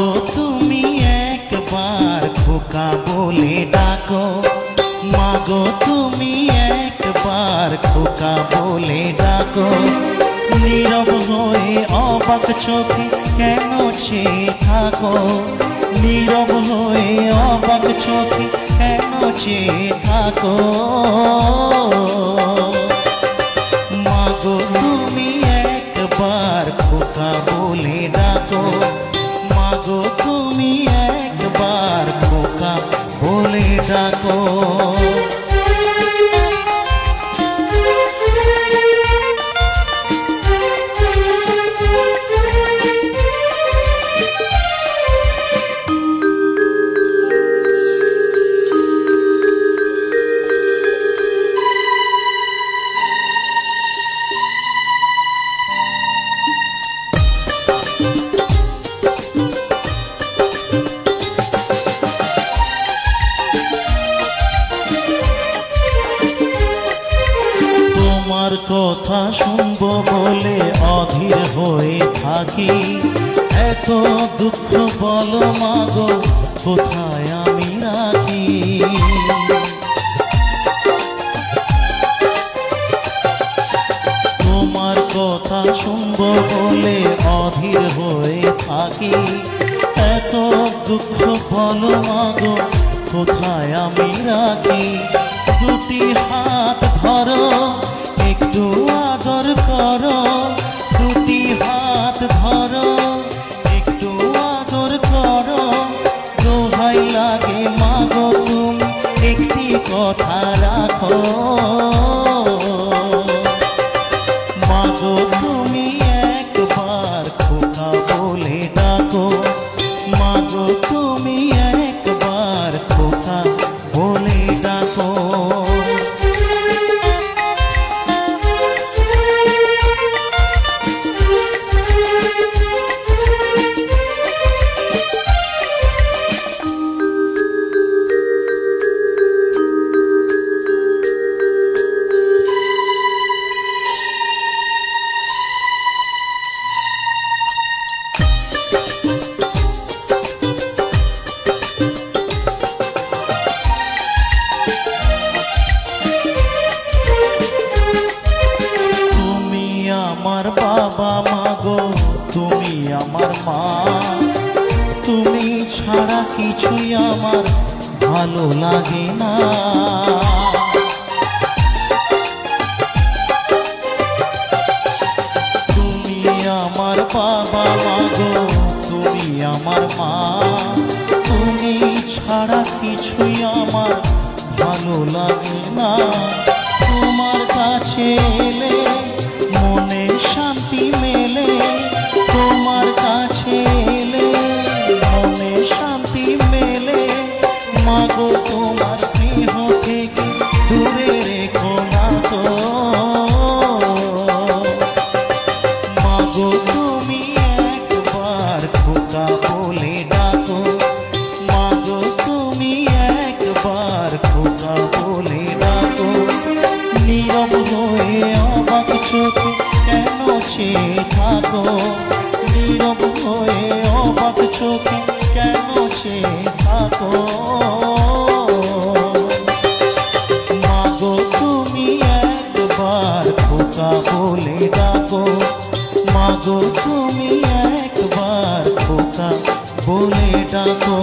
মাগো তুমি একবার খোকা বলে ডাকো, মাগো তুমি একবার খোকা বলে ডাকো। নীরব হয়ে অবাক চোখে কেন চেয়ে থাকো, নীরব হয়ে অবাক চোখে কেন চেয়ে থাকো। মাগো তুমি একবার খোকা বলে ডাকো, মাগো তুমি একবার খোকা বলে ডাকো। তোমার কথা শুনবো বলে অধীর হয়ে থাকি, এত দুঃখ বলো মাগো কোথায় আমি রাখি। তোমার কথা শুনবো বলে অধীর হয়ে থাকি, এত দুঃখ বলো মাগো কোথায় আমি রাখি। দুটি হাত ধরো একটু আদর করো, দুটি হাত ধরো একটু আদর করো। দোহাই লাগে মাগো তুমি একটি কথা রাখো, মাগো তুমি একবার খোকা বলে ডাকো, মাগো তুমি একবার খোকা বলে ডাকো। আমার বাবা মাগো তুমি আমার মা, তুমি ছাড়া কিছুই আমার ভালো লাগে না। তুমি আমার বাবা মাগো তুমি আমার মা, তুমি ছাড়া কিছুই আমার ভালো লাগে না। তোমার কাছে এলে মনে শান্তি মেলে, তোমার কাছে এলে মনে শান্তি মেলে। মাগো তোমার স্নেহ থেকে দূরে রেখো না তো, মাগো তুমি একবার খোকা বলে ডাকো, মাগো তুমি একবার খোকা বলে ডাকো। নীরব হয়ে অবাক চোখে কেন চেয়ে থাকো, নীরব হয়ে অবাক চোখে কেন চেয়ে থাকো। মাগো তুমি একবার খোকা বলে ডাকো, মাগো তুমি একবার খোকা বলে ডাকো।